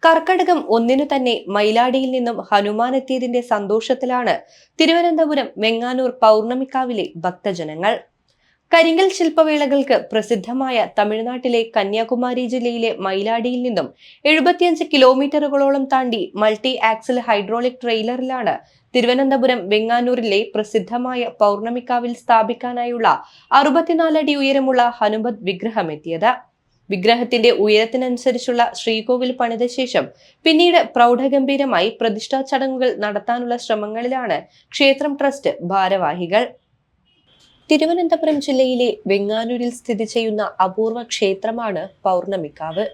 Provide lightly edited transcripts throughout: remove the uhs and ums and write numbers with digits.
കർക്കടകം 1 തന്നെ മയിലാടിയിൽ നിന്നും ഹനുമാൻ എത്തിയതിന്റെ സന്തോഷത്തിലാണ് തിരുവനന്തപുരം വെങ്ങാനൂർ പൗർണമിക്കാവിലെ ഭക്തജനങ്ങൾ. കരിങ്കൽ ശില്പവേളകൾക്ക് പ്രസിദ്ധമായ തമിഴ്നാട്ടിലെ കന്യാകുമാരി ജില്ലയിലെ മയിലാടിയിൽ നിന്നും 75 കിലോമീറ്ററുകളോളം താണ്ടി മൾട്ടി ആക്സിൽ ഹൈഡ്രോളിക് ട്രെയിലറിലാണ് തിരുവനന്തപുരം വെങ്ങാനൂരിലെ പ്രസിദ്ധമായ പൗർണമിക്കാവിൽ സ്ഥാപിക്കാനായുള്ള 64 അടി ഉയരമുള്ള ഹനുമത് വിഗ്രഹം എത്തിയത്. വിഗ്രഹത്തിന്റെ ഉയരത്തിനനുസരിച്ചുള്ള ശ്രീകോവിൽ പണിത ശേഷം പിന്നീട് പ്രൗഢഗംഭീരമായി പ്രതിഷ്ഠാ ചടങ്ങുകൾ നടത്താനുള്ള ശ്രമങ്ങളിലാണ് ക്ഷേത്രം ട്രസ്റ്റ് ഭാരവാഹികൾ. തിരുവനന്തപുരം ജില്ലയിലെ വെങ്ങാനൂരിൽ സ്ഥിതി ചെയ്യുന്ന അപൂർവ ക്ഷേത്രമാണ് പൗർണമിക്കാവ്.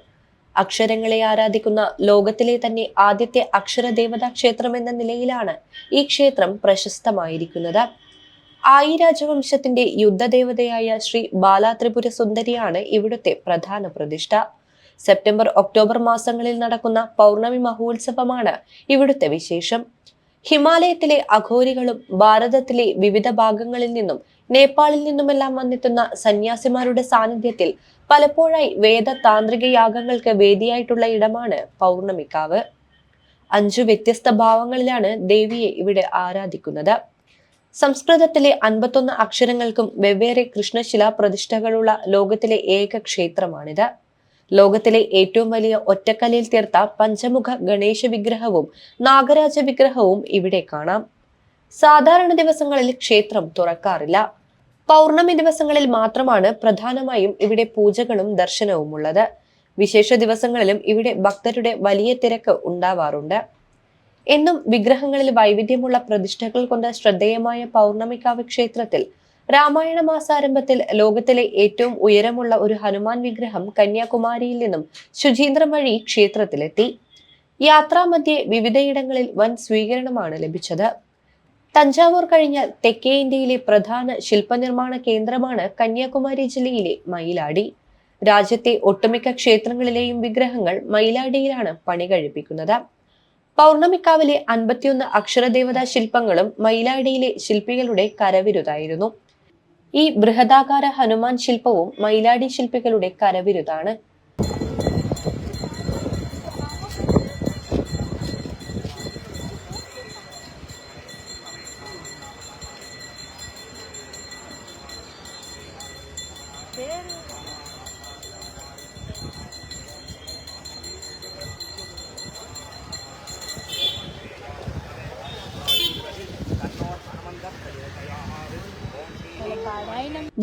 അക്ഷരങ്ങളെ ആരാധിക്കുന്ന ലോകത്തിലെ തന്നെ ആദ്യത്തെ അക്ഷരദേവതാ ക്ഷേത്രം എന്ന നിലയിലാണ് ഈ ക്ഷേത്രം പ്രശസ്തമായിരിക്കുന്നത്. ആയി രാജവംശത്തിന്റെ യുദ്ധദേവതയായ ശ്രീ ബാലാത്രിപുര സുന്ദരിയാണ് ഇവിടുത്തെ പ്രധാന പ്രതിഷ്ഠ. സെപ്റ്റംബർ ഒക്ടോബർ മാസങ്ങളിൽ നടക്കുന്ന പൗർണമി മഹോത്സവമാണ് ഇവിടുത്തെ വിശേഷം. ഹിമാലയത്തിലെ അഘോരികളും ഭാരതത്തിലെ വിവിധ ഭാഗങ്ങളിൽ നിന്നും നേപ്പാളിൽ നിന്നുമെല്ലാം വന്നെത്തുന്ന സന്യാസിമാരുടെ സാന്നിധ്യത്തിൽ പലപ്പോഴായി വേദ താന്ത്രിക യാഗങ്ങൾക്ക് വേദിയായിട്ടുള്ള ഇടമാണ് പൗർണമിക്കാവ്. 5 വ്യത്യസ്ത ഭാവങ്ങളിലാണ് ദേവിയെ ഇവിടെ ആരാധിക്കുന്നത്. സംസ്കൃതത്തിലെ 51 അക്ഷരങ്ങൾക്കും വെവ്വേറെ കൃഷ്ണശിലാ പ്രതിഷ്ഠകളുള്ള ലോകത്തിലെ ഏക ക്ഷേത്രമാണിത്. ലോകത്തിലെ ഏറ്റവും വലിയ ഒറ്റക്കല്ലിൽ തീർത്ത പഞ്ചമുഖ ഗണേശ വിഗ്രഹവും നാഗരാജ വിഗ്രഹവും ഇവിടെ കാണാം. സാധാരണ ദിവസങ്ങളിൽ ക്ഷേത്രം തുറക്കാറില്ല. പൗർണമി ദിവസങ്ങളിൽ മാത്രമാണ് പ്രധാനമായും ഇവിടെ പൂജകളും ദർശനവും ഉള്ളത്. വിശേഷ ദിവസങ്ങളിലും ഇവിടെ ഭക്തരുടെ വലിയ തിരക്ക് ഉണ്ടാവാറുണ്ട്. എന്നും വിഗ്രഹങ്ങളിൽ വൈവിധ്യമുള്ള പ്രതിഷ്ഠകൾ കൊണ്ട് ശ്രദ്ധേയമായ പൗർണമിക്കാവ് ക്ഷേത്രത്തിൽ രാമായണ മാസാരംഭത്തിൽ ലോകത്തിലെ ഏറ്റവും ഉയരമുള്ള ഒരു ഹനുമാൻ വിഗ്രഹം കന്യാകുമാരിയിൽ നിന്നും ശുചീന്ദ്രം വഴി ക്ഷേത്രത്തിലെത്തി. യാത്രാമധ്യേ വിവിധയിടങ്ങളിൽ വൻ സ്വീകരണമാണ് ലഭിച്ചത്. തഞ്ചാവൂർ കഴിഞ്ഞാൽ തെക്കേ ഇന്ത്യയിലെ പ്രധാന ശില്പനിർമ്മാണ കേന്ദ്രമാണ് കന്യാകുമാരി ജില്ലയിലെ മയിലാടി. രാജ്യത്തെ ഒട്ടുമിക്ക ക്ഷേത്രങ്ങളിലെയും വിഗ്രഹങ്ങൾ മയിലാടിയിലാണ് പണി കഴിപ്പിക്കുന്നത്. പൗർണമിക്കാവിലെ 51 അക്ഷരദേവതാ ശില്പങ്ങളും മയിലാടിയിലെ ശില്പികളുടെ കരവിരുതായിരുന്നു. ഈ ബൃഹദാകാര ഹനുമാൻ ശില്പവും മയിലാടി ശില്പികളുടെ കരവിരുതാണ്.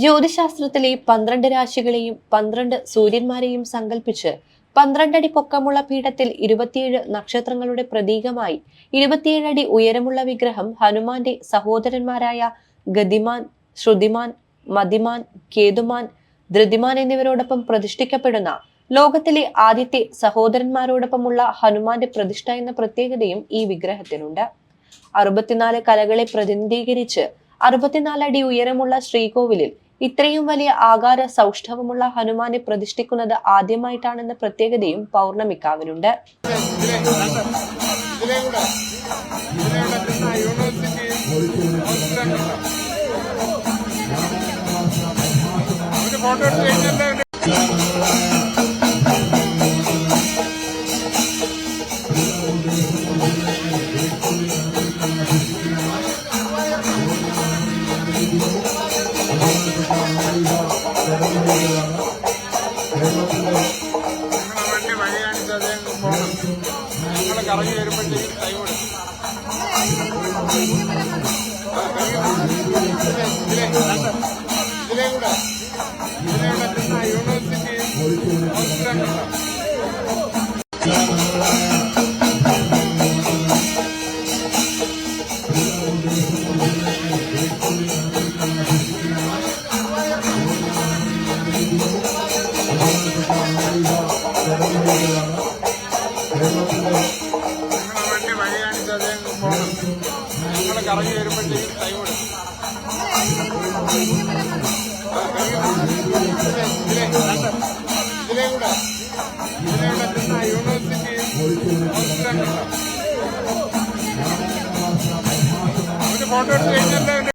ജ്യോതിശാസ്ത്രത്തിലെ 12 രാശികളെയും 12 സൂര്യന്മാരെയും സങ്കല്പിച്ച് 12 അടി പൊക്കമുള്ള പീഠത്തിൽ 27 നക്ഷത്രങ്ങളുടെ പ്രതീകമായി 27 അടി ഉയരമുള്ള വിഗ്രഹം ഹനുമാന്റെ സഹോദരന്മാരായ ഗതിമാൻ, ശ്രുതിമാൻ, മതിമാൻ, കേതുമാൻ, ധൃതിമാൻ എന്നിവരോടൊപ്പം പ്രതിഷ്ഠിക്കപ്പെടുന്ന ലോകത്തിലെ ആദ്യത്തെ സഹോദരന്മാരോടൊപ്പമുള്ള ഹനുമാന്റെ പ്രതിഷ്ഠ എന്ന പ്രത്യേകതയും ഈ വിഗ്രഹത്തിനുണ്ട്. 64 കലകളെ പ്രതിനിധീകരിച്ച് 64 അടി ഉയരമുള്ള ശ്രീകോവിലിൽ ഇത്രയും വലിയ ആകാര സൗഷ്ഠവമുള്ള ഹനുമാനെ പ്രതിഷ്ഠിക്കുന്നത് ആദ്യമായിട്ടാണെന്ന പ്രത്യേകതയും പൗർണമിക്കാവിനുണ്ട്. കറങ്ങി വരുമ്പോഴത്തേക്കും ടൈം കറങ്ങി വരുമ്പോഴത്തേക്കും ടൈം യൂണിവേഴ്സിറ്റി ഫോട്ടോ എടുത്ത് കഴിഞ്ഞാൽ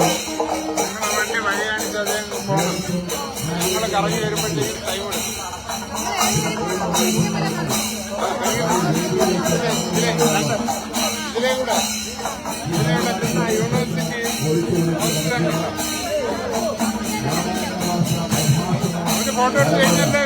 നിങ്ങളെ വണ്ടി വഴി കാണിച്ച് അതേ പോകണം. നിങ്ങൾ കറങ്ങി വരുമ്പോഴത്തേക്കും ടൈം എടുക്കും. ഇതിലേ കൂടെ പിന്നെ യൂണിവേഴ്സിറ്റി ഹോസ്പിറ്റലുണ്ടല്ലോ. ഒരു ഫോട്ടോ എടുത്ത് കഴിഞ്ഞല്ലേ